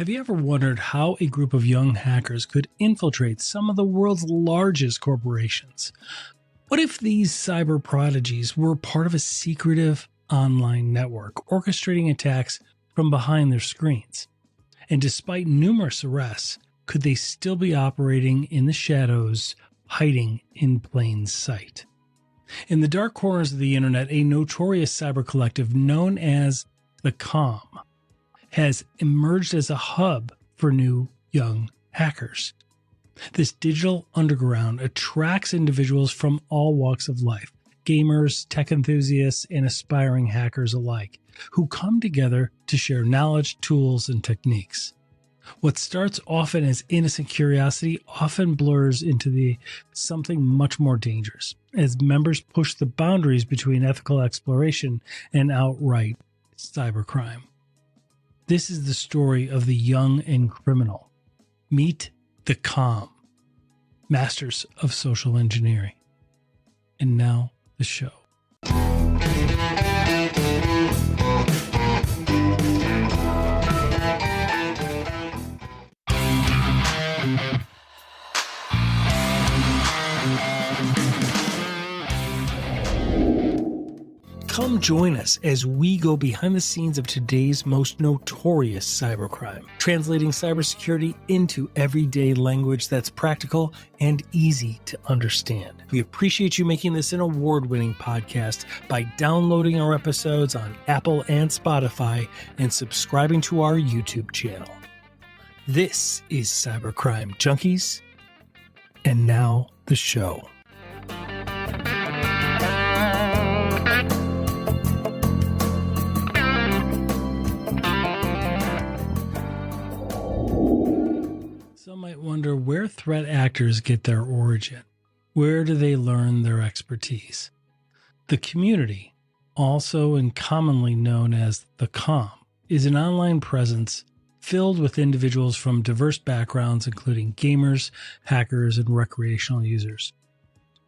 Have you ever wondered how a group of young hackers could infiltrate some of the world's largest corporations? What if these cyber prodigies were part of a secretive online network orchestrating attacks from behind their screens? And despite numerous arrests, could they still be operating in the shadows, hiding in plain sight? In the dark corners of the internet, a notorious cyber collective known as the Comm has emerged as a hub for new young hackers. This digital underground attracts individuals from all walks of life, gamers, tech enthusiasts, and aspiring hackers alike, who come together to share knowledge, tools, and techniques. What starts often as innocent curiosity often blurs into something much more dangerous, as members push the boundaries between ethical exploration and outright cybercrime. This is the story of the young and criminal. Meet the Comm, masters of social engineering. And now, the show. Come join us as we go behind the scenes of today's most notorious cybercrime, translating cybersecurity into everyday language that's practical and easy to understand. We appreciate you making this an award-winning podcast by downloading our episodes on Apple and Spotify and subscribing to our YouTube channel. This is Cybercrime Junkies, and now the show. Some might wonder where threat actors get their origin. Where do they learn their expertise? The community, also and commonly known as the Comm, is an online presence filled with individuals from diverse backgrounds, including gamers, hackers, and recreational users.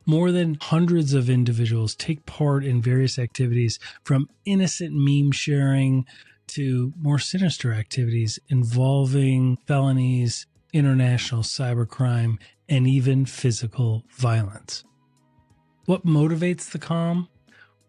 More than hundreds of individuals take part in various activities, from innocent meme sharing to more sinister activities involving felonies, international cybercrime, and even physical violence. What motivates the Comm?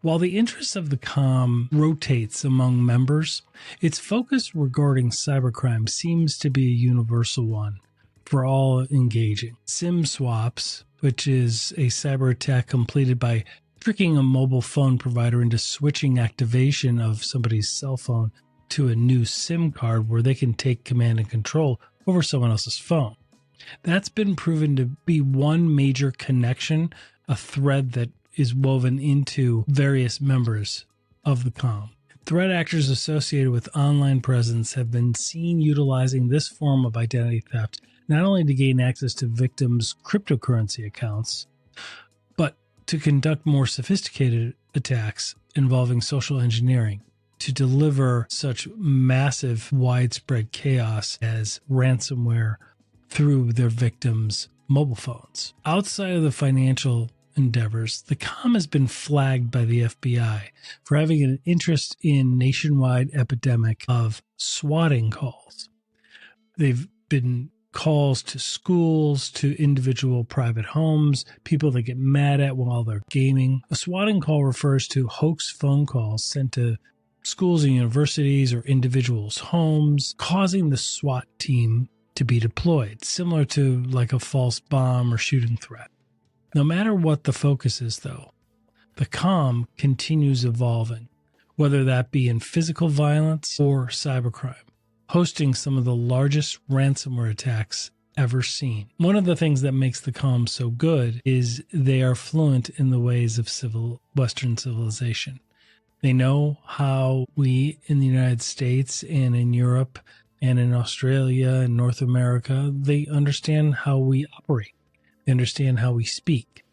While the interest of the Comm rotates among members, its focus regarding cybercrime seems to be a universal one for all engaging. SIM swaps, which is a cyber attack completed by tricking a mobile phone provider into switching activation of somebody's cell phone to a new SIM card where they can take command and control over someone else's phone. That's been proven to be one major connection, a thread that is woven into various members of the Comm. Threat actors associated with online presence have been seen utilizing this form of identity theft not only to gain access to victims' cryptocurrency accounts, but to conduct more sophisticated attacks involving social engineering to deliver such massive, widespread chaos as ransomware through their victims' mobile phones. Outside of the financial endeavors, the Comm has been flagged by the FBI for having an interest in nationwide epidemic of swatting calls. They've been calls to schools, to individual private homes, people that get mad at while they're gaming. A swatting call refers to hoax phone calls sent to schools and universities or individuals' homes, causing the SWAT team to be deployed, similar to like a false bomb or shooting threat. No matter what the focus is, though, the Comm continues evolving, whether that be in physical violence or cybercrime, hosting some of the largest ransomware attacks ever seen. One of the things that makes the Comm so good is they are fluent in the ways of Western civilization. They know how we in the United States and in Europe and in Australia and North America, they understand how we operate. They understand how we speak.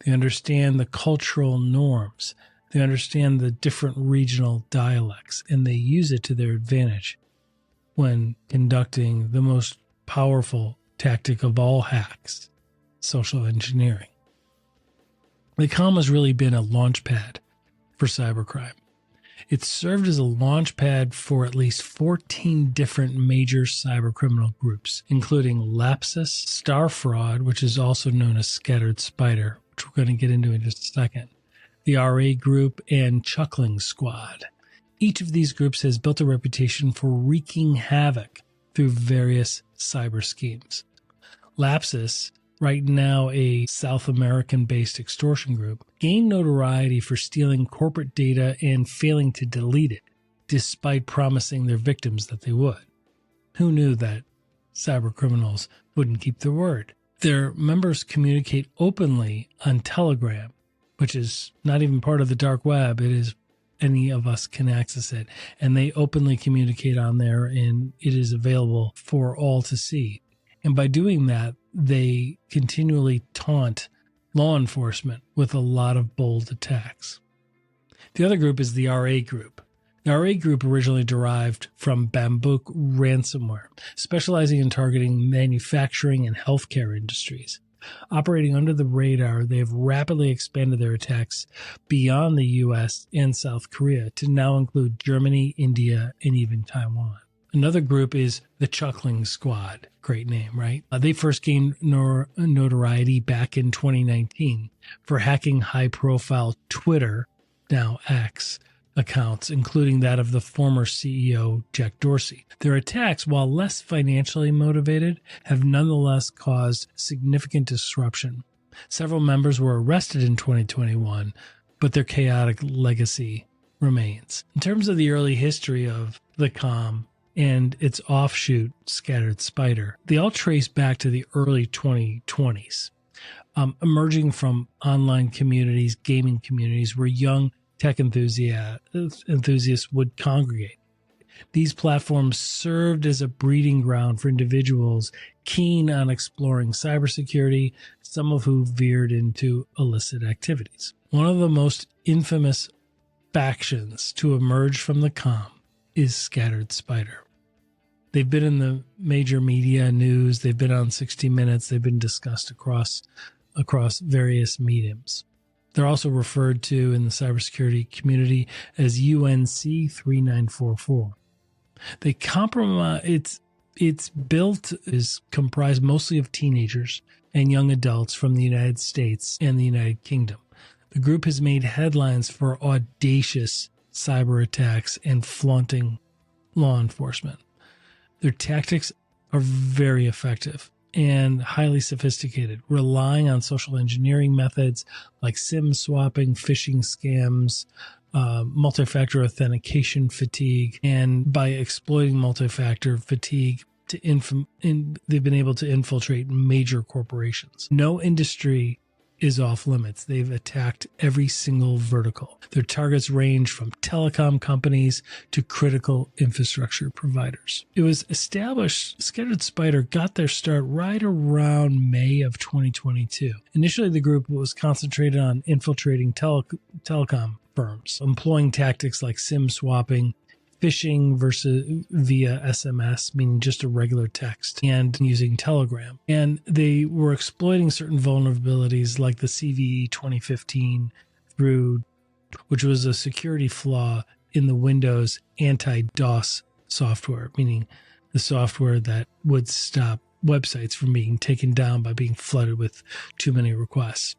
They understand the cultural norms. They understand the different regional dialects, and they use it to their advantage when conducting the most powerful tactic of all hacks, social engineering. The Comm has really been a launch pad for cybercrime. It served as a launch pad for at least 14 different major cybercriminal groups, including Lapsus, Star Fraud, which is also known as Scattered Spider, which we're going to get into in just a second, the RA Group, and Chuckling Squad. Each of these groups has built a reputation for wreaking havoc through various cyber schemes. Lapsus, right now a South American-based extortion group, gained notoriety for stealing corporate data and failing to delete it, despite promising their victims that they would. Who knew that cybercriminals wouldn't keep their word? Their members communicate openly on Telegram, which is not even part of the dark web. It is any of us can access it. And they openly communicate on there, and it is available for all to see. And by doing that, they continually taunt law enforcement with a lot of bold attacks. The other group is the RA Group. The RA Group originally derived from Bamboo Ransomware, specializing in targeting manufacturing and healthcare industries. Operating under the radar, they have rapidly expanded their attacks beyond the U.S. and South Korea to now include Germany, India, and even Taiwan. Another group is the Chuckling Squad. Great name, right? They first gained notoriety back in 2019 for hacking high-profile Twitter, now X, accounts, including that of the former CEO, Jack Dorsey. Their attacks, while less financially motivated, have nonetheless caused significant disruption. Several members were arrested in 2021, but their chaotic legacy remains. In terms of the early history of the Comm and its offshoot, Scattered Spider, they all trace back to the early 2020s, emerging from online communities, gaming communities, where young tech enthusiasts would congregate. These platforms served as a breeding ground for individuals keen on exploring cybersecurity, some of who veered into illicit activities. One of the most infamous factions to emerge from the Comm is Scattered Spider. They've been in the major media news. They've been on 60 Minutes. They've been discussed across various mediums. They're also referred to in the cybersecurity community as UNC 3944. They compromise. Its built is comprised mostly of teenagers and young adults from the United States and the United Kingdom. The group has made headlines for audacious cyber attacks and flaunting law enforcement. Their tactics are very effective and highly sophisticated, relying on social engineering methods like SIM swapping, phishing scams, multi-factor authentication fatigue, and by exploiting multi-factor fatigue, they've been able to infiltrate major corporations. No industry is off limits. They've attacked every single vertical. Their targets range from telecom companies to critical infrastructure providers. It was established, Scattered Spider got their start right around May of 2022. Initially, the group was concentrated on infiltrating telecom firms, employing tactics like SIM swapping, phishing via SMS, meaning just a regular text, and using Telegram. And they were exploiting certain vulnerabilities like the CVE 2015 which was a security flaw in the Windows anti-DOS software, meaning the software that would stop websites from being taken down by being flooded with too many requests.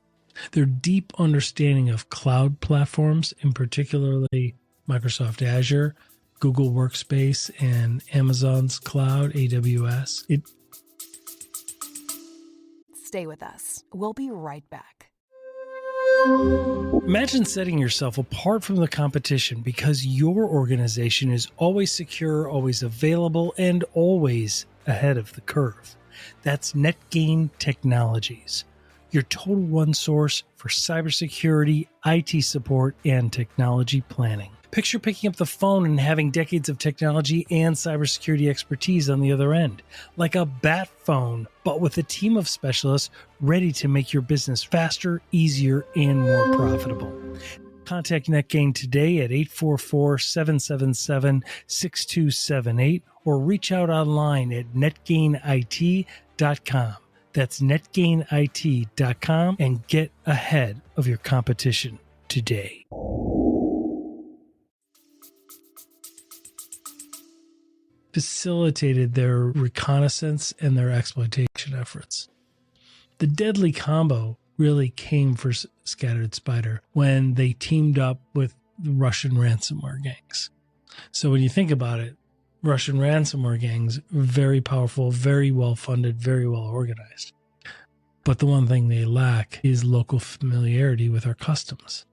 Their deep understanding of cloud platforms, in particularly Microsoft Azure, Google Workspace, and Amazon's cloud, AWS. Stay with us. We'll be right back. Imagine setting yourself apart from the competition because your organization is always secure, always available, and always ahead of the curve. That's NetGain Technologies, your total one source for cybersecurity, IT support, and technology planning. Picture picking up the phone and having decades of technology and cybersecurity expertise on the other end, like a bat phone, but with a team of specialists ready to make your business faster, easier, and more profitable. Contact NetGain today at 844-777-6278 or reach out online at netgainit.com. That's netgainit.com and get ahead of your competition today. facilitated their reconnaissance and their exploitation efforts. The deadly combo really came for Scattered Spider when they teamed up with the Russian ransomware gangs. So when you think about it, Russian ransomware gangs, very powerful, very well funded, very well organized. But the one thing they lack is local familiarity with our customs.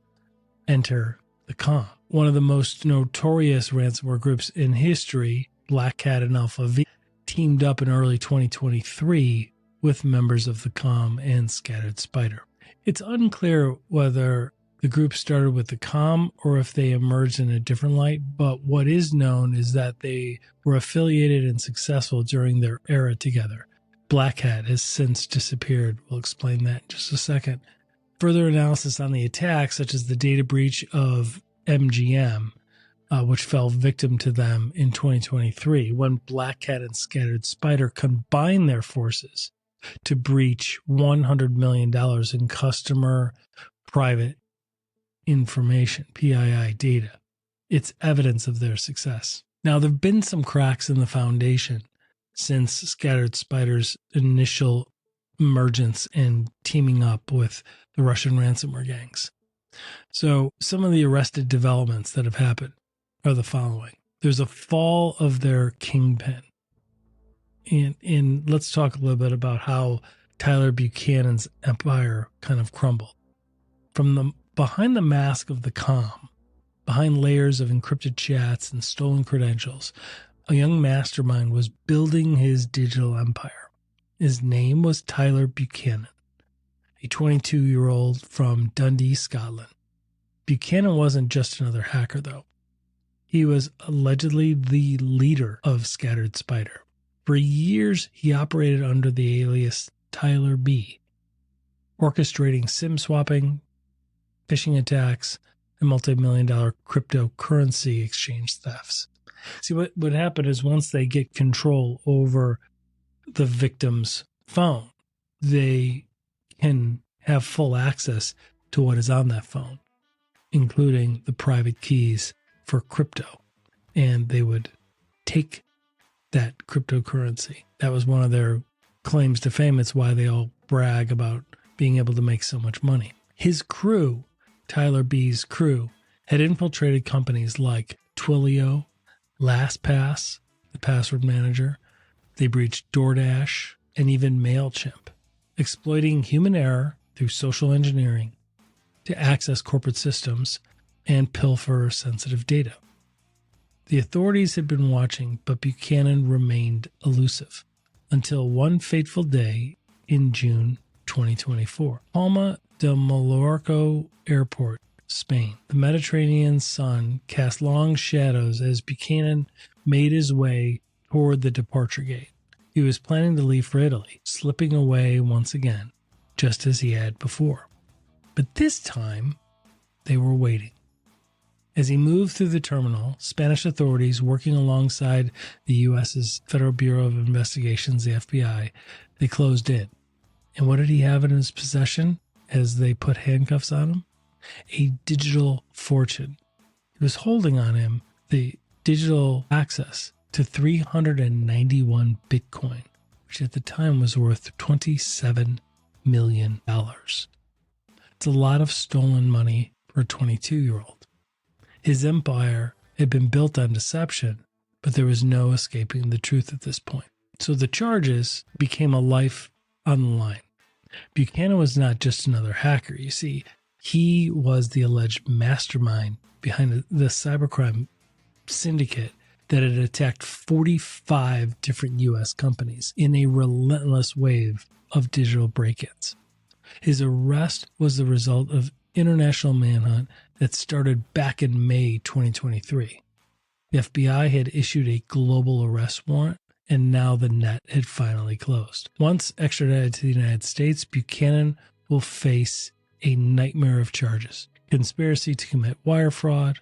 Enter the Comm. One of the most notorious ransomware groups in history, Black Cat and Alpha V, teamed up in early 2023 with members of the Comm and Scattered Spider. It's unclear whether the group started with the Comm or if they emerged in a different light, but what is known is that they were affiliated and successful during their era together. Black Hat has since disappeared. We'll explain that in just a second. Further analysis on the attack, such as the data breach of MGM, which fell victim to them in 2023, when Black Cat and Scattered Spider combined their forces to breach $100 million in customer private information, PII data. It's evidence of their success. Now, there have been some cracks in the foundation since Scattered Spider's initial emergence and teaming up with the Russian ransomware gangs. So some of the arrested developments that have happened are the following. There's a fall of their Kingpin. And let's talk a little bit about how Tyler Buchanan's empire kind of crumbled. Behind the mask of the Comm, behind layers of encrypted chats and stolen credentials, a young mastermind was building his digital empire. His name was Tyler Buchanan, a 22-year-old from Dundee, Scotland. Buchanan wasn't just another hacker, though. He was allegedly the leader of Scattered Spider. For years, he operated under the alias Tyler B, orchestrating SIM swapping, phishing attacks, and multi-million-dollar cryptocurrency exchange thefts. See, what happened is once they get control over the victim's phone, they can have full access to what is on that phone, including the private keys for crypto. And they would take that cryptocurrency. That was one of their claims to fame. It's why they all brag about being able to make so much money. His crew, Tyler B's crew, had infiltrated companies like Twilio, LastPass, the password manager. They breached DoorDash and even MailChimp, exploiting human error through social engineering to access corporate systems and pilfer sensitive data. The authorities had been watching, but Buchanan remained elusive until one fateful day in June 2024. Palma de Mallorca Airport, Spain. The Mediterranean sun cast long shadows as Buchanan made his way toward the departure gate. He was planning to leave for Italy, slipping away once again, just as he had before. But this time, they were waiting. As he moved through the terminal, Spanish authorities, working alongside the U.S.'s Federal Bureau of Investigations, the FBI, they closed in. And what did he have in his possession as they put handcuffs on him? A digital fortune. He was holding on him the digital access to 391 Bitcoin, which at the time was worth $27 million. It's a lot of stolen money for a 22-year-old. His empire had been built on deception, but there was no escaping the truth at this point. So the charges became a life on the line. Buchanan was not just another hacker. You see, he was the alleged mastermind behind the cybercrime syndicate that had attacked 45 different U.S. companies in a relentless wave of digital break-ins. His arrest was the result of international manhunt that started back in May 2023. The FBI had issued a global arrest warrant, and now the net had finally closed. Once extradited to the United States, Buchanan will face a nightmare of charges: conspiracy to commit wire fraud,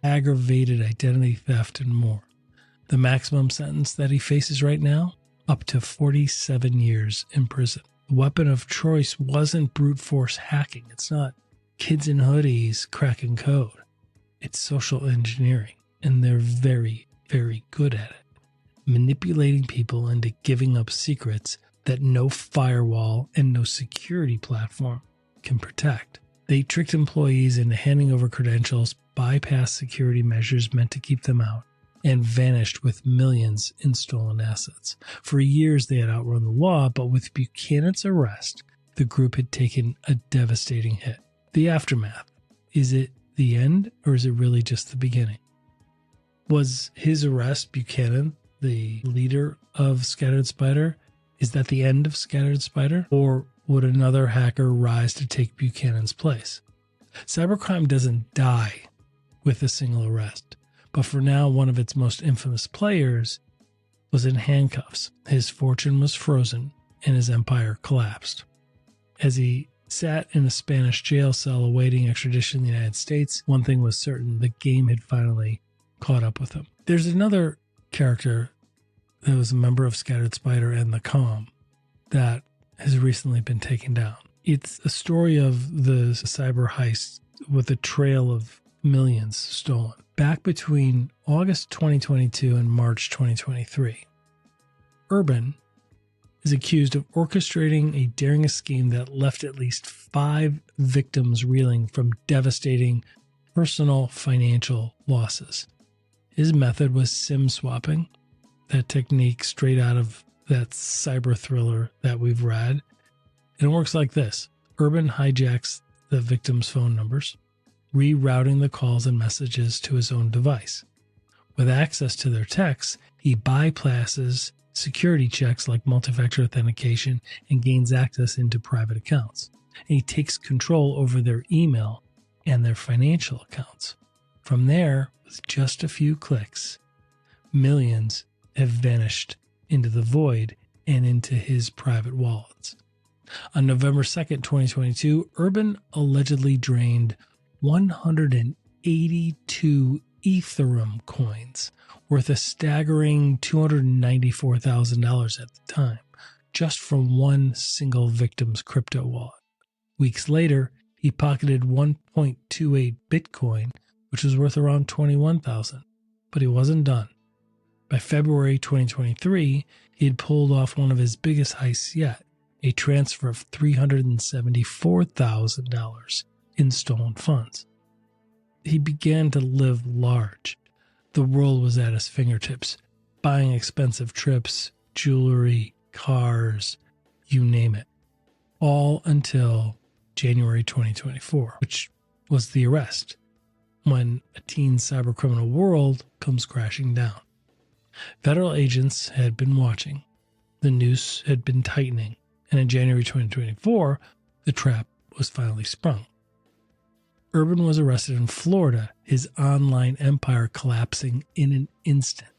aggravated identity theft, and more. The maximum sentence that he faces right now, up to 47 years in prison. The weapon of choice wasn't brute force hacking. It's not kids in hoodies cracking code. It's social engineering, and they're very, very good at it, manipulating people into giving up secrets that no firewall and no security platform can protect. They tricked employees into handing over credentials, bypassed security measures meant to keep them out, and vanished with millions in stolen assets. For years, they had outrun the law, but with Buchanan's arrest, the group had taken a devastating hit. The aftermath. Is it the end, or is it really just the beginning? Was his arrest, Buchanan, the leader of Scattered Spider? Is that the end of Scattered Spider? Or would another hacker rise to take Buchanan's place? Cybercrime doesn't die with a single arrest, but for now, one of its most infamous players was in handcuffs. His fortune was frozen and his empire collapsed. As he sat in a Spanish jail cell awaiting extradition in the United States, one thing was certain: the game had finally caught up with him. There's another character that was a member of Scattered Spider and the Comm that has recently been taken down. It's a story of the cyber heist with a trail of millions stolen. Back between August 2022 and March 2023, Urban is accused of orchestrating a daring scheme that left at least 5 victims reeling from devastating personal financial losses. His method was SIM swapping, that technique straight out of that cyber thriller that we've read. And it works like this. Urban hijacks the victims' phone numbers, rerouting the calls and messages to his own device. With access to their texts, he bypasses security checks like multi-factor authentication and gains access into private accounts. And he takes control over their email and their financial accounts. From there, with just a few clicks, millions have vanished into the void and into his private wallets. On November 2nd, 2022, Urban allegedly drained 182 Ethereum coins, worth a staggering $294,000 at the time, just from one single victim's crypto wallet. Weeks later, he pocketed 1.28 Bitcoin, which was worth around $21,000. But he wasn't done. By February 2023, he had pulled off one of his biggest heists yet, a transfer of $374,000 in stolen funds. He began to live large. The world was at his fingertips, buying expensive trips, jewelry, cars, you name it. All until January 2024, which was the arrest, when a teen cybercriminal world comes crashing down. Federal agents had been watching. The noose had been tightening, and in January 2024, the trap was finally sprung. Urban was arrested in Florida, his online empire collapsing in an instant.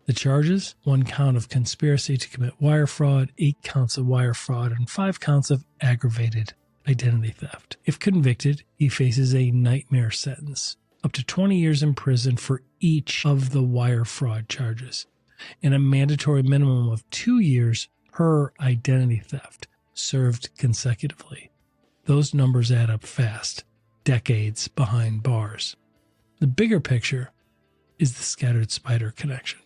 The charges: 1 count of conspiracy to commit wire fraud, 8 counts of wire fraud, and 5 counts of aggravated identity theft. If convicted, he faces a nightmare sentence, up to 20 years in prison for each of the wire fraud charges, and a mandatory minimum of 2 years per identity theft served consecutively. Those numbers add up fast, decades behind bars. The bigger picture is the Scattered Spider connection.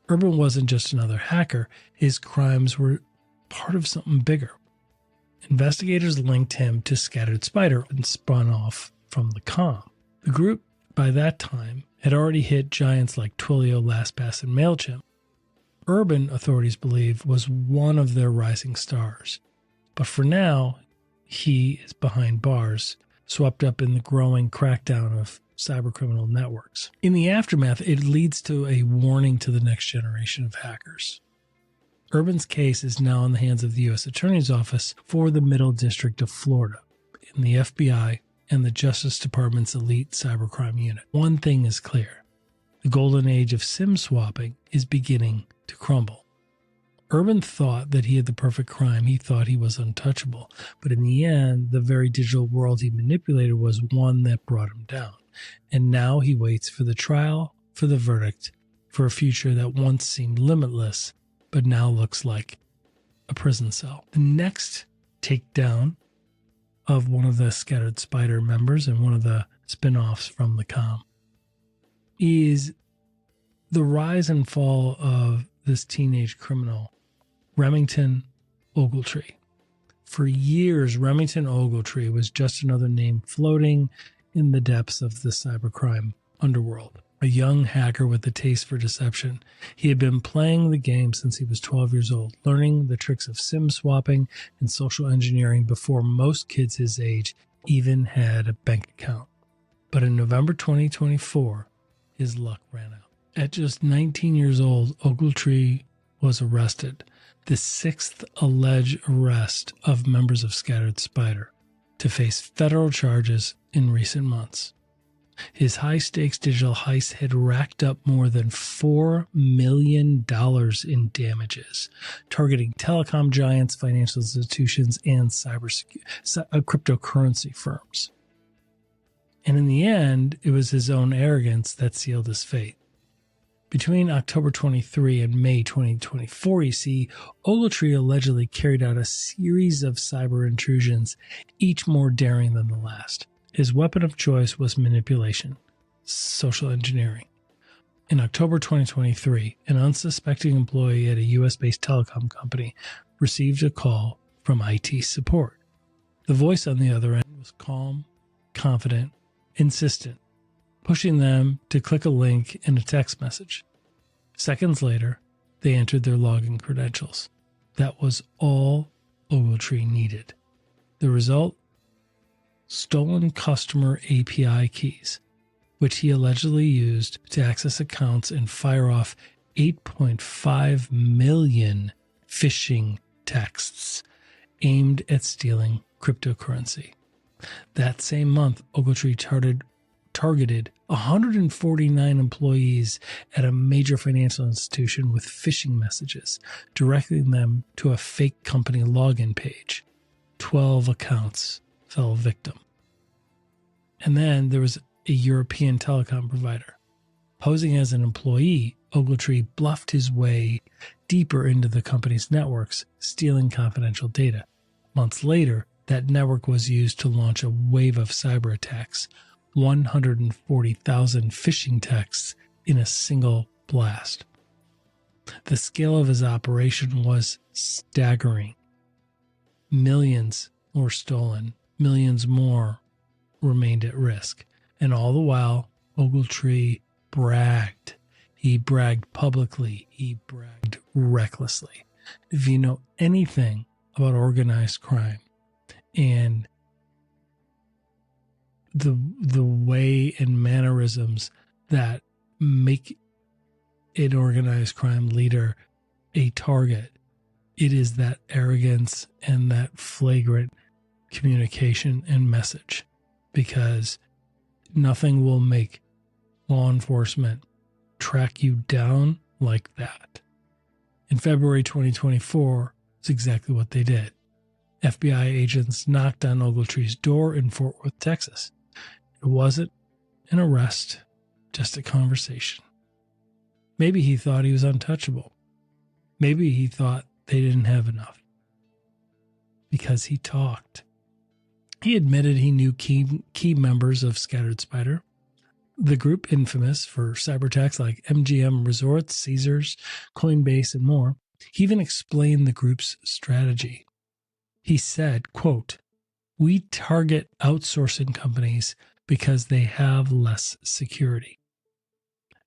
Urban wasn't just another hacker, his crimes were part of something bigger. Investigators linked him to Scattered Spider and spun off from the Comm. The group, by that time, had already hit giants like Twilio, LastPass, and MailChimp. Urban, authorities believe, was one of their rising stars. But for now, he is behind bars, swept up in the growing crackdown of cybercriminal networks. In the aftermath, it leads to a warning to the next generation of hackers. Urban's case is now in the hands of the U.S. Attorney's Office for the Middle District of Florida, in the FBI and the Justice Department's elite cybercrime unit. One thing is clear: the golden age of SIM swapping is beginning to crumble. Urban thought that he had the perfect crime. He thought he was untouchable. But in the end, the very digital world he manipulated was one that brought him down. And now he waits for the trial, for the verdict, for a future that once seemed limitless, but now looks like a prison cell. The next takedown of one of the Scattered Spider members and one of the spin-offs from the Comm is The rise and fall of this teenage criminal, Remington Ogletree. For years, Remington Ogletree was just another name floating in the depths of the cybercrime underworld. A young hacker with a taste for deception. He had been playing the game since he was 12 years old, learning the tricks of SIM swapping and social engineering before most kids his age even had a bank account. But in November 2024, his luck ran out. At just 19 years old, Ogletree was arrested, the sixth alleged arrest of members of Scattered Spider, to face federal charges in recent months. His high-stakes digital heist had racked up more than $4 million in damages, targeting telecom giants, financial institutions, and cryptocurrency firms. And in the end, it was his own arrogance that sealed his fate. Between October 23 and May 2024, you see, Ogletree allegedly carried out a series of cyber intrusions, each more daring than the last. His weapon of choice was manipulation, social engineering. In October 2023, an unsuspecting employee at a US-based telecom company received a call from IT support. The voice on the other end was calm, confident, insistent, pushing them to click a link in a text message. Seconds later, they entered their login credentials. That was all Ogletree needed. The result? Stolen customer API keys, which he allegedly used to access accounts and fire off 8.5 million phishing texts aimed at stealing cryptocurrency. That same month, Ogletree targeted 149 employees at a major financial institution with phishing messages, directing them to a fake company login page. 12 accounts fell victim. And then there was a European telecom provider. Posing as an employee, Ogletree bluffed his way deeper into the company's networks, stealing confidential data. Months later, that network was used to launch a wave of cyber attacks, 140,000 phishing texts in a single blast. The scale of his operation was staggering. Millions were stolen, millions more remained at risk. And all the while, Ogletree bragged. He bragged publicly. He bragged recklessly. If you know anything about organized crime and the way and mannerisms that make an organized crime leader a target, it is that arrogance and that flagrant communication and message, because nothing will make law enforcement track you down like that. In February 2024, it's exactly what they did. FBI agents knocked on Ogletree's door in Fort Worth, Texas. It wasn't an arrest, just a conversation. Maybe he thought he was untouchable. Maybe he thought they didn't have enough. Because he talked. He admitted he knew key members of Scattered Spider, the group infamous for cyber attacks like MGM Resorts, Caesars, Coinbase, and more. He even explained the group's strategy. He said, quote, "We target outsourcing companies because they have less security."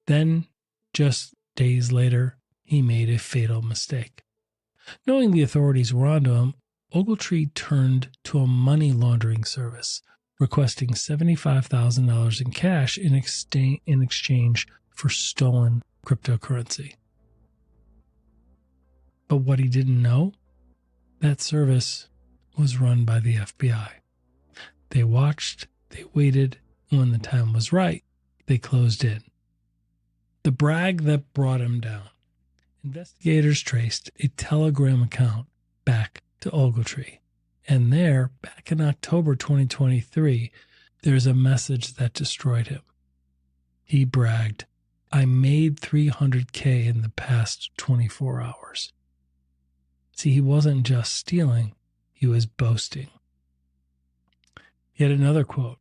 Then, just days later, he made a fatal mistake. Knowing the authorities were onto him, Ogletree turned to a money laundering service, requesting $75,000 in cash in exchange for stolen cryptocurrency. But what he didn't know? That service was run by the FBI. They watched, they waited, and when the time was right, they closed in. The brag that brought him down. Investigators traced a Telegram account back to Ogletree. And there, back in October 2023, there's a message that destroyed him. He bragged, "I made $300K in the past 24 hours. See, he wasn't just stealing, he was boasting. Yet another quote,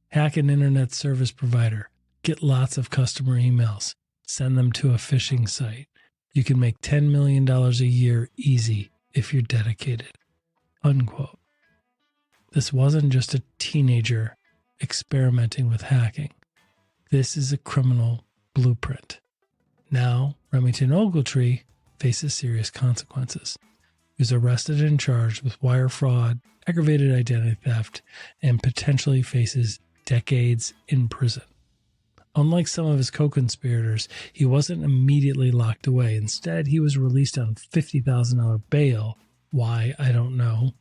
"Hack an internet service provider, get lots of customer emails, send them to a phishing site. You can make $10 million a year easy if you're dedicated. Unquote. This wasn't just a teenager experimenting with hacking. This is a criminal blueprint. Now, Remington Ogletree faces serious consequences. He was arrested and charged with wire fraud, aggravated identity theft, and potentially faces decades in prison. Unlike some of his co-conspirators, he wasn't immediately locked away. Instead, he was released on $50,000 bail. Why, I don't know.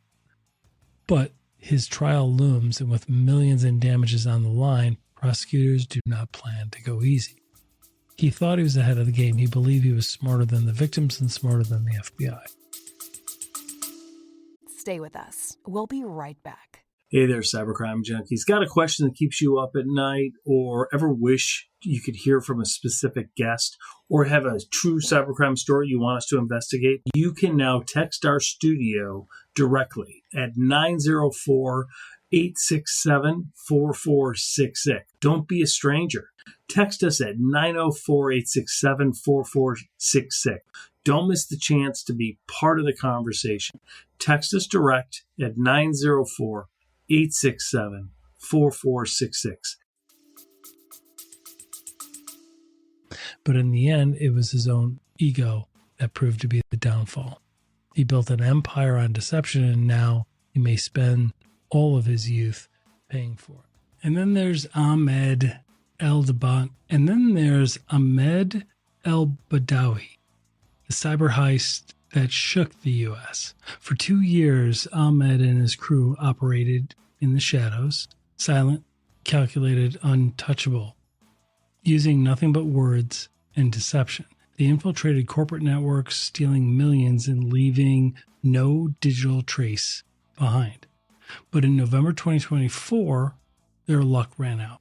But his trial looms, and with millions in damages on the line, prosecutors do not plan to go easy. He thought he was ahead of the game. He believed he was smarter than the victims and smarter than the FBI. Stay with us. We'll be right back. Hey there, Cybercrime Junkies. Got a question that keeps you up at night, or ever wish you could hear from a specific guest, or have a true cybercrime story you want us to investigate? You can now text our studio directly at 904-867-4466. Don't be a stranger. Text us at 904-867-4466. Don't miss the chance to be part of the conversation. Text us direct at 904-867-4466. But in the end, it was his own ego that proved to be the downfall. He built an empire on deception, and now he may spend all of his youth paying for it. And then there's Ahmed El-Badawi, the cyber heist that shook the U.S. For 2 years, Ahmed and his crew operated in the shadows, silent, calculated, untouchable, using nothing but words and deception. They infiltrated corporate networks, stealing millions and leaving no digital trace behind. But in November 2024, their luck ran out.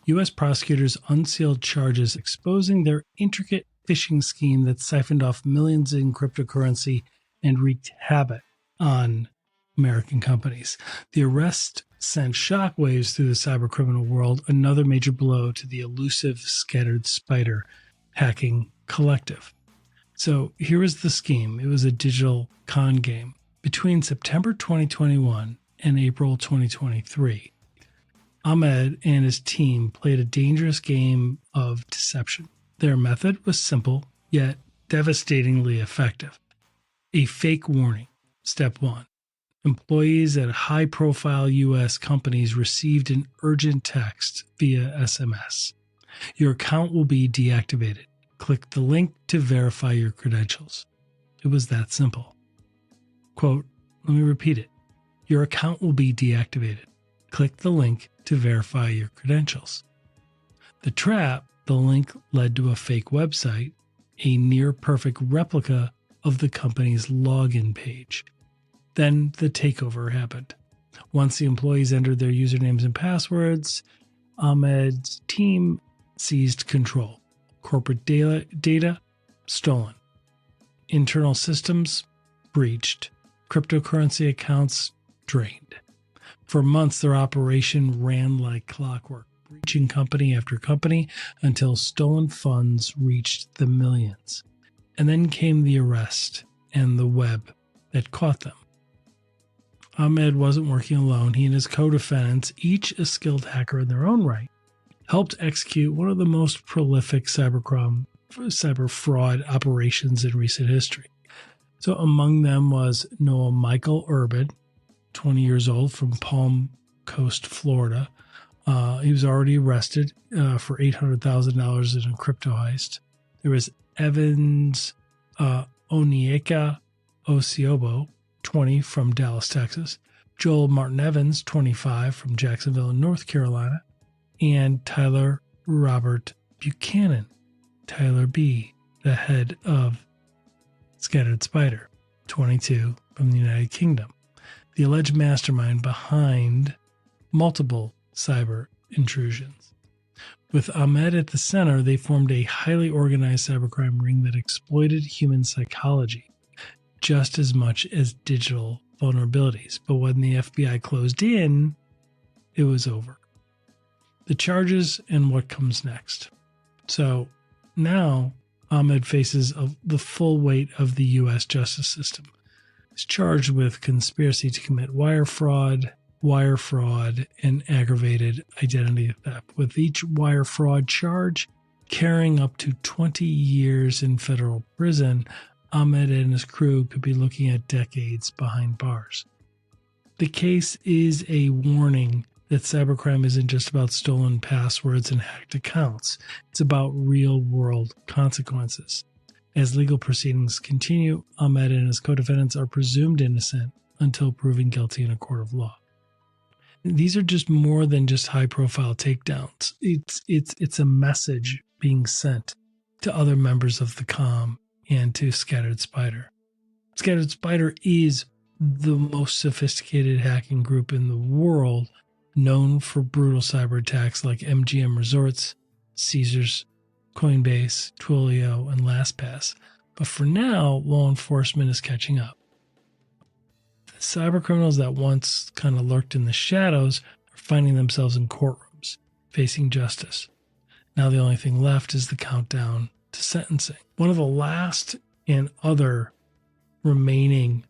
U.S. prosecutors unsealed charges exposing their intricate phishing scheme that siphoned off millions in cryptocurrency and wreaked havoc on American companies. The arrest sent shockwaves through the cybercriminal world, another major blow to the elusive scattered spider hacking collective. So here is the scheme. It was a digital con game. Between September 2021 and April 2023, Ahmed and his team played a dangerous game of deception. Their method was simple, yet devastatingly effective. A fake warning. Step 1. Employees at high-profile U.S. companies received an urgent text via SMS. Your account will be deactivated. Click the link to verify your credentials. It was that simple. Quote, let me repeat it. Your account will be deactivated. Click the link to verify your credentials. The trap, the link led to a fake website, a near-perfect replica of the company's login page. Then the takeover happened. Once the employees entered their usernames and passwords, Ahmed's team seized control. Corporate data stolen. Internal systems breached. Cryptocurrency accounts drained. For months, their operation ran like clockwork, breaching company after company until stolen funds reached the millions. And then came the arrest and the web that caught them. Ahmed wasn't working alone. He and his co-defendants, each a skilled hacker in their own right, helped execute one of the most prolific cyber fraud operations in recent history. So among them was Noah Michael Urban, 20 years old, from Palm Coast, Florida. He was already arrested for $800,000 in a crypto heist. There was Evans Onyeka Osiobo, 20, from Dallas, Texas. Joel Martin Evans, 25, from Jacksonville, North Carolina. And Tyler Robert Buchanan, Tyler B., the head of Scattered Spider, 22, from the United Kingdom. The alleged mastermind behind multiple cyber intrusions. With Ahmed at the center, they formed a highly organized cybercrime ring that exploited human psychology just as much as digital vulnerabilities. But when the FBI closed in, it was over. the charges and what comes next. So now Ahmed faces the full weight of the U.S. justice system. He's charged with conspiracy to commit wire fraud, and aggravated identity theft, with each wire fraud charge carrying up to 20 years in federal prison. Ahmed and his crew could be looking at decades behind bars. The case is a warning that cybercrime isn't just about stolen passwords and hacked accounts. It's about real-world consequences. As legal proceedings continue, Ahmed and his co-defendants are presumed innocent until proven guilty in a court of law. These are just more than just high-profile takedowns. It's a message being sent to other members of the Comm and to Scattered Spider. Scattered Spider is the most sophisticated hacking group in the world, known for brutal cyber attacks like MGM Resorts, Caesars, Coinbase, Twilio, and LastPass. But for now, law enforcement is catching up. The cybercriminals that once kind of lurked in the shadows are finding themselves in courtrooms, facing justice. Now the only thing left is the countdown to sentencing. One of the last and other remaining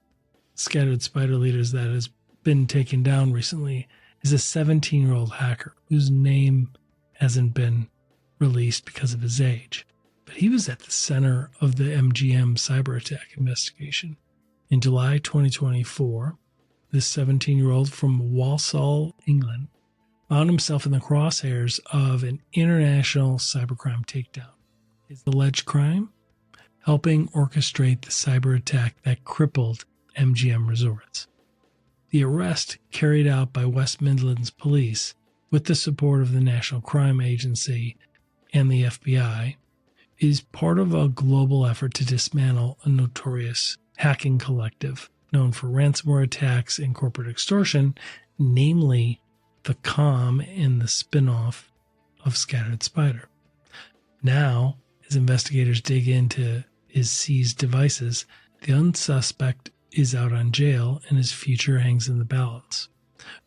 Scattered Spider leaders that has been taken down recently is a 17-year-old hacker whose name hasn't been released because of his age. But he was at the center of the MGM cyber attack investigation. In July 2024, this 17-year-old from Walsall, England, found himself in the crosshairs of an international cybercrime takedown. His alleged crime? Helping orchestrate the cyber attack that crippled MGM Resorts. The arrest, carried out by West Midlands Police with the support of the National Crime Agency and the FBI, is part of a global effort to dismantle a notorious hacking collective known for ransomware attacks and corporate extortion, namely the Comm and the spin-off of Scattered Spider. Now, as investigators dig into his seized devices, the unsuspect is out on jail and his future hangs in the balance.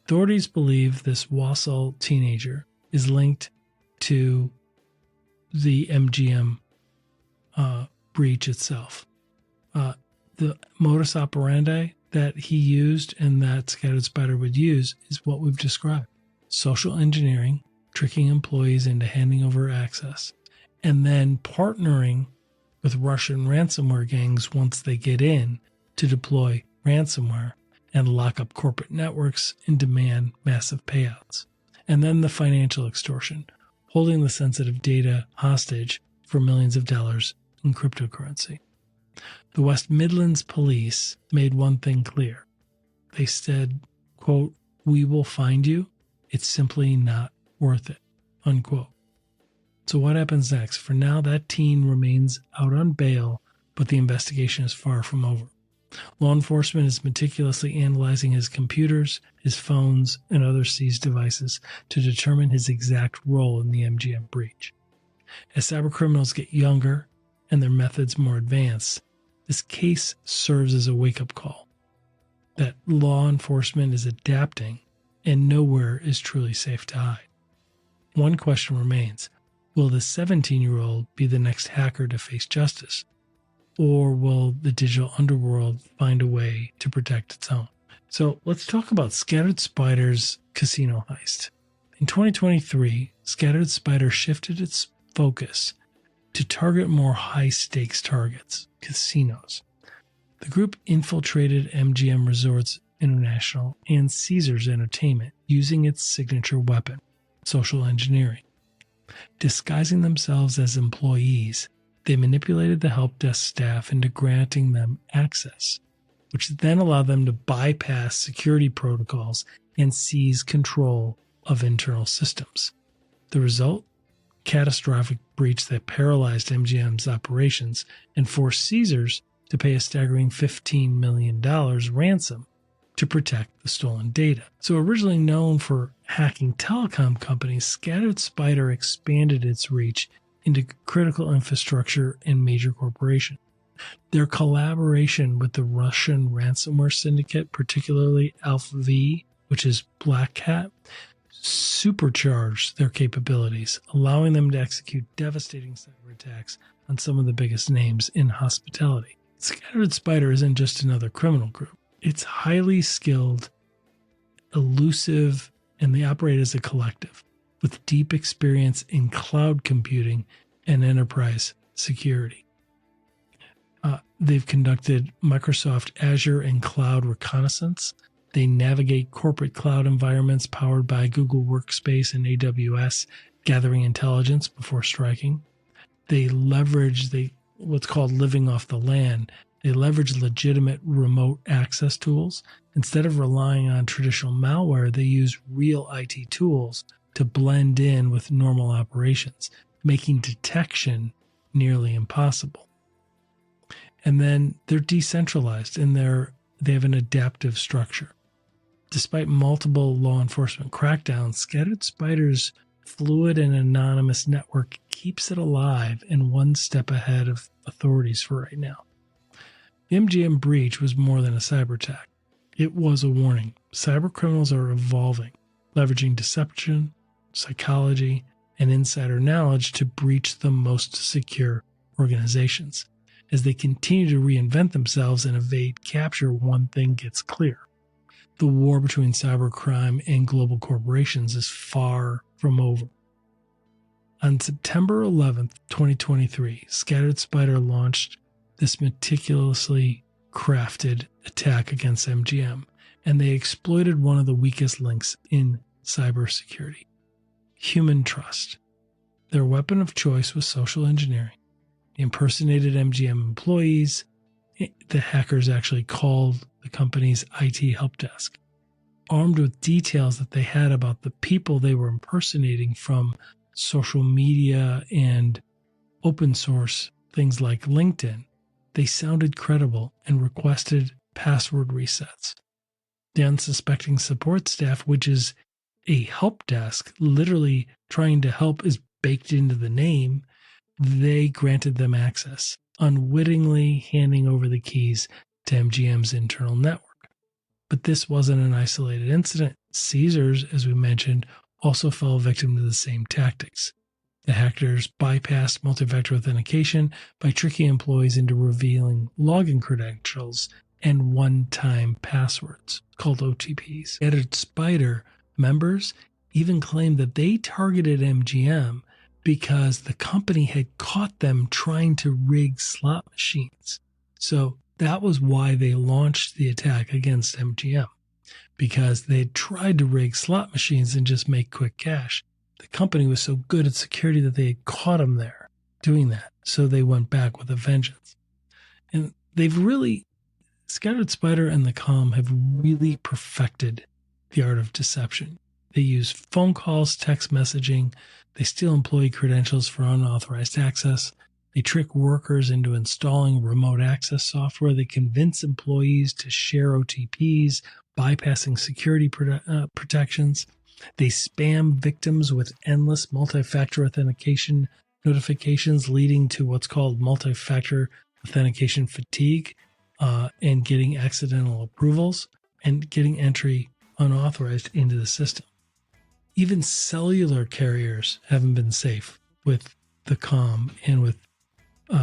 Authorities believe this Walsall teenager is linked to the MGM breach itself. The modus operandi that he used and that Scattered Spider would use is what we've described. Social engineering, tricking employees into handing over access, and then partnering with Russian ransomware gangs once they get in to deploy ransomware and lock up corporate networks and demand massive payouts. And then the financial extortion, holding the sensitive data hostage for millions of dollars in cryptocurrency. The West Midlands Police made one thing clear. They said, quote, "We will find you. It's simply not worth it," unquote. So what happens next? For now, that teen remains out on bail, but the investigation is far from over. Law enforcement is meticulously analyzing his computers, his phones, and other seized devices to determine his exact role in the MGM breach. As cybercriminals get younger and their methods more advanced, this case serves as a wake-up call that law enforcement is adapting and nowhere is truly safe to hide. One question remains. Will the 17-year-old be the next hacker to face justice? Or will the digital underworld find a way to protect its own? So let's talk about Scattered Spider's casino heist. In 2023, Scattered Spider shifted its focus to target more high-stakes targets, casinos. The group infiltrated MGM Resorts International and Caesars Entertainment using its signature weapon, social engineering. Disguising themselves as employees, they manipulated the help desk staff into granting them access, which then allowed them to bypass security protocols and seize control of internal systems. The result? Catastrophic breach that paralyzed MGM's operations and forced Caesars to pay a staggering $15 million ransom to protect the stolen data. So originally known for hacking telecom companies, Scattered Spider expanded its reach into critical infrastructure and major corporations. Their collaboration with the Russian ransomware syndicate, particularly Alpha V, which is Black Hat, supercharged their capabilities, allowing them to execute devastating cyber attacks on some of the biggest names in hospitality. Scattered Spider isn't just another criminal group. It's highly skilled, elusive, and they operate as a collective with deep experience in cloud computing and enterprise security. They've conducted Microsoft Azure and cloud reconnaissance. They navigate corporate cloud environments powered by Google Workspace and AWS, gathering intelligence before striking. They leverage what's called living off the land. They leverage legitimate remote access tools. Instead of relying on traditional malware, they use real IT tools to blend in with normal operations, making detection nearly impossible. And then they're decentralized and they have an adaptive structure. Despite multiple law enforcement crackdowns, Scattered Spider's fluid and anonymous network keeps it alive and one step ahead of authorities for right now. The MGM breach was more than a cyber attack. It was a warning. Cybercriminals are evolving, leveraging deception, psychology, and insider knowledge to breach the most secure organizations. As they continue to reinvent themselves and evade capture, one thing gets clear. The war between cybercrime and global corporations is far from over. On September 11th, 2023, Scattered Spider launched this meticulously crafted attack against MGM, and they exploited one of the weakest links in cybersecurity: human trust. Their weapon of choice was social engineering. They impersonated MGM employees. The hackers actually called the company's IT help desk, armed with details that they had about the people they were impersonating from social media and open source things like LinkedIn. They sounded credible and requested password resets. The unsuspecting support staff, which is a help desk, literally trying to help is baked into the name, they granted them access, unwittingly handing over the keys to MGM's internal network. But this wasn't an isolated incident. Caesars, as we mentioned, also fell victim to the same tactics. The hackers bypassed multi-factor authentication by tricking employees into revealing login credentials and one-time passwords, called OTPs. Scattered Spider members even claimed that they targeted MGM because the company had caught them trying to rig slot machines. So that was why they launched the attack against MGM, because they had tried to rig slot machines and just make quick cash. The company was so good at security that they had caught them there doing that. So they went back with a vengeance. And Scattered Spider and the Comm have really perfected the art of deception. They use phone calls, text messaging. They steal employee credentials for unauthorized access. They trick workers into installing remote access software. They convince employees to share OTPs, bypassing security protections. They spam victims with endless multi-factor authentication notifications, leading to what's called multi-factor authentication fatigue, and getting accidental approvals and getting entry unauthorized into the system. Even cellular carriers haven't been safe with the Comm and with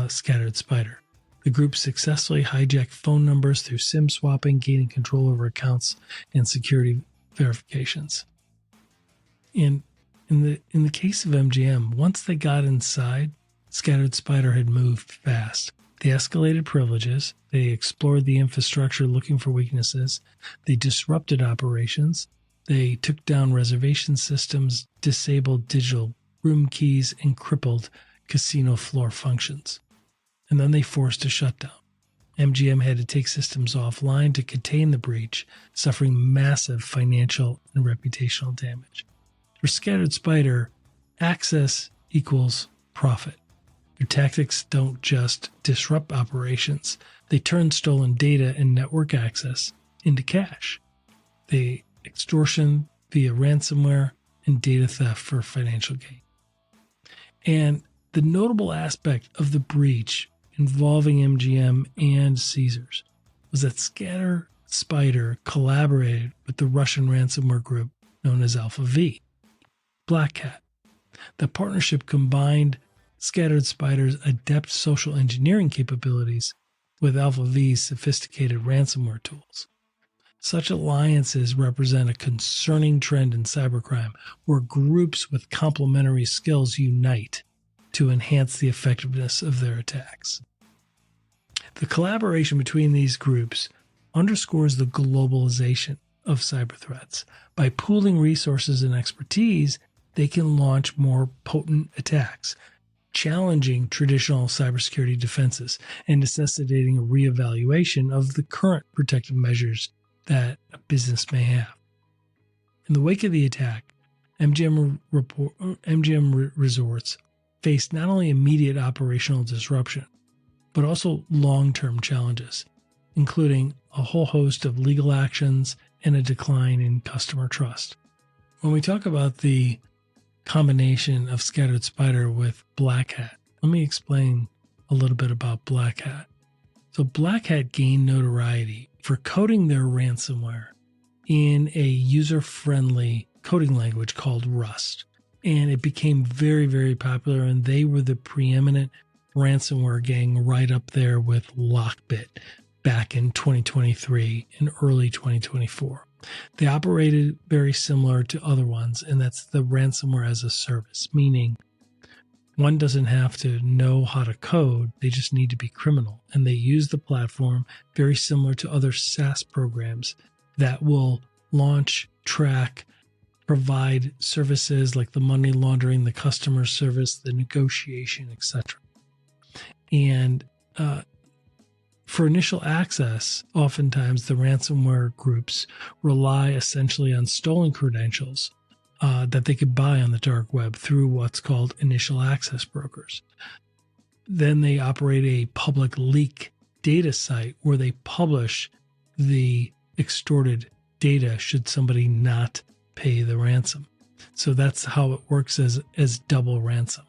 Scattered Spider. The group successfully hijacked phone numbers through SIM swapping, gaining control over accounts and security verifications. In the case of MGM, once they got inside, Scattered Spider had moved fast. They escalated privileges. They explored the infrastructure looking for weaknesses. They disrupted operations. They took down reservation systems, disabled digital room keys, and crippled casino floor functions. And then they forced a shutdown. MGM had to take systems offline to contain the breach, suffering massive financial and reputational damage. For Scattered Spider, access equals profit. Their tactics don't just disrupt operations. They turn stolen data and network access into cash. They extortion via ransomware and data theft for financial gain. And the notable aspect of the breach involving MGM and Caesars was that Scattered Spider collaborated with the Russian ransomware group known as Alpha V. Black Hat. The partnership combined Scattered Spider's adept social engineering capabilities with Alpha V's sophisticated ransomware tools. Such alliances represent a concerning trend in cybercrime where groups with complementary skills unite to enhance the effectiveness of their attacks. The collaboration between these groups underscores the globalization of cyber threats. By pooling resources and expertise, they can launch more potent attacks, challenging traditional cybersecurity defenses and necessitating a reevaluation of the current protective measures that a business may have. In the wake of the attack, MGM resorts faced not only immediate operational disruption, but also long-term challenges, including a whole host of legal actions and a decline in customer trust. When we talk about the combination of Scattered Spider with Black Hat, let me explain a little bit about Black Hat. So Black Hat gained notoriety for coding their ransomware in a user-friendly coding language called Rust. And it became very, very popular, and they were the preeminent ransomware gang right up there with Lockbit back in 2023 and early 2024. They operated very similar to other ones, and that's the ransomware as a service, meaning one doesn't have to know how to code, they just need to be criminal. And they use the platform very similar to other SaaS programs that will launch, track, provide services like the money laundering, the customer service, the negotiation, etc. And for initial access, oftentimes the ransomware groups rely essentially on stolen credentials that they could buy on the dark web through what's called initial access brokers. Then they operate a public leak data site where they publish the extorted data should somebody not pay the ransom. So that's how it works as double ransom.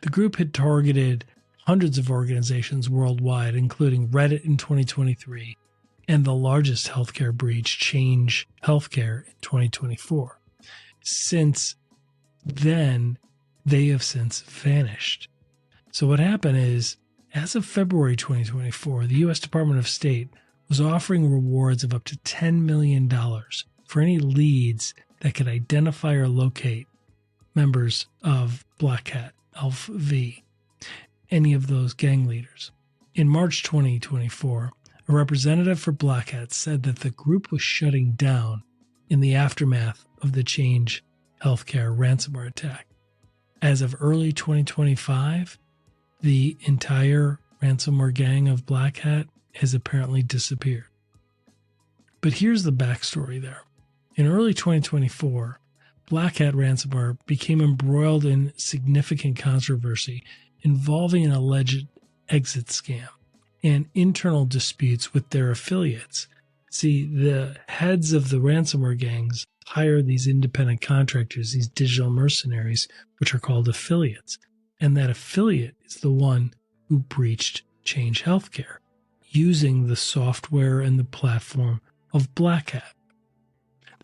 The group had targeted hundreds of organizations worldwide, including Reddit in 2023 and the largest healthcare breach, Change Healthcare, in 2024. Since then, they have since vanished. So what happened is, as of February 2024, the U.S. Department of State was offering rewards of up to $10 million for any leads that could identify or locate members of Black Hat, Alpha V, any of those gang leaders. In March 2024, a representative for Black Hat said that the group was shutting down in the aftermath of the Change Healthcare ransomware attack. As of early 2025, the entire ransomware gang of Black Hat has apparently disappeared. But here's the backstory there. In early 2024, Black Hat ransomware became embroiled in significant controversy involving an alleged exit scam and internal disputes with their affiliates. See, the heads of the ransomware gangs hire these independent contractors, these digital mercenaries, which are called affiliates. And that affiliate is the one who breached Change Healthcare using the software and the platform of Black Hat.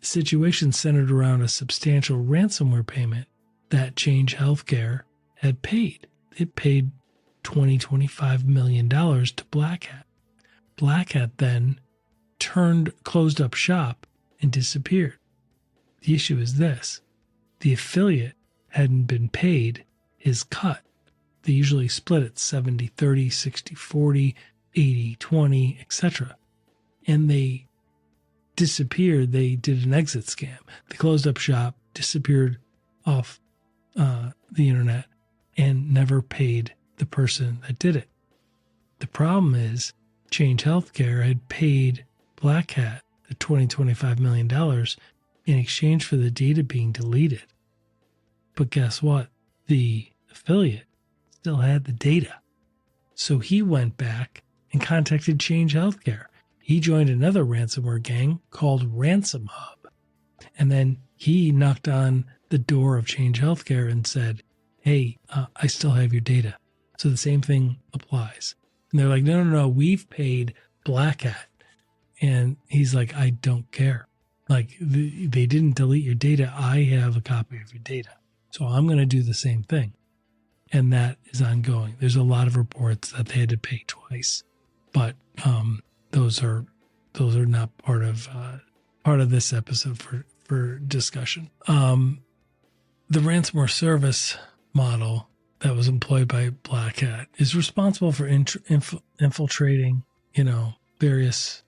The situation centered around a substantial ransomware payment that Change Healthcare had paid. It paid $25 million to Black Hat. Black Hat then closed up shop and disappeared. The issue is this: the affiliate hadn't been paid his cut. They usually split it 70-30, 60-40, 80-20, etc. And they disappeared. They did an exit scam. They closed up shop, disappeared off the internet, and never paid the person that did it. The problem is Change Healthcare had paid Black Hat the $25 million in exchange for the data being deleted. But guess what? The affiliate still had the data. So he went back and contacted Change Healthcare. He joined another ransomware gang called Ransom Hub. And then he knocked on the door of Change Healthcare and said, hey, I still have your data. So the same thing applies. And they're like, no, we've paid Black Hat. And he's like, I don't care. Like they didn't delete your data. I have a copy of your data. So I'm going to do the same thing. And that is ongoing. There's a lot of reports that they had to pay twice, but those are not part of this episode for discussion. The ransomware service model that was employed by Black Hat is responsible for infiltrating, various.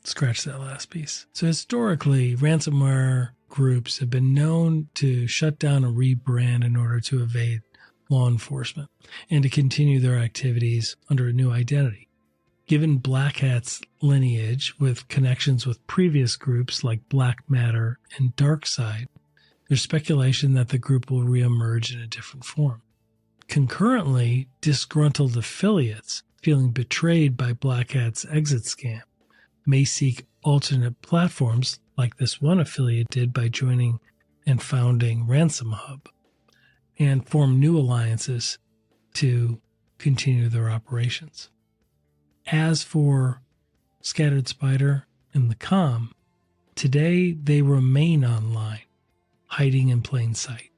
Scratch that last piece. So historically, ransomware groups have been known to shut down and rebrand in order to evade law enforcement and to continue their activities under a new identity. Given Black Hat's lineage with connections with previous groups like Black Matter and DarkSide, there's speculation that the group will reemerge in a different form. Concurrently, disgruntled affiliates feeling betrayed by Black Hat's exit scam may seek alternate platforms like this one affiliate did by joining and founding Ransom Hub, and form new alliances to continue their operations. As for Scattered Spider and the Comm, today they remain online, hiding in plain sight.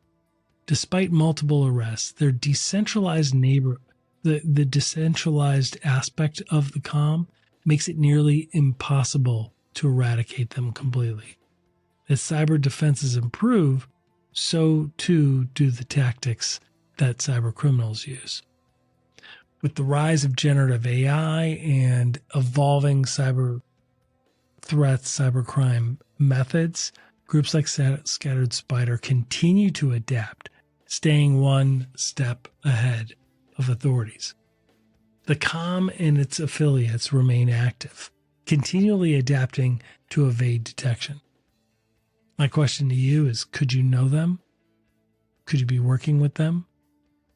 Despite multiple arrests, their decentralized the decentralized aspect of the Comm makes it nearly impossible to eradicate them completely. As cyber defenses improve, so too do the tactics that cybercriminals use. With the rise of generative AI and evolving cyber threats, cybercrime methods, groups like Scattered Spider continue to adapt, staying one step ahead of authorities. The Comm and its affiliates remain active, continually adapting to evade detection. My question to you is, could you know them? Could you be working with them?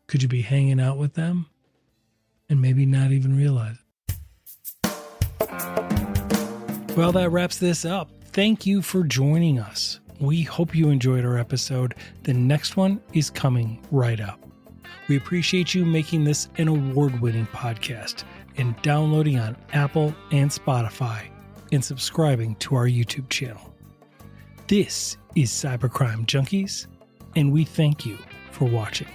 Could you be hanging out with them? And maybe not even realize it. Well, that wraps this up. Thank you for joining us. We hope you enjoyed our episode. The next one is coming right up. We appreciate you making this an award-winning podcast and downloading on Apple and Spotify and subscribing to our YouTube channel. This is Cybercrime Junkies, and we thank you for watching.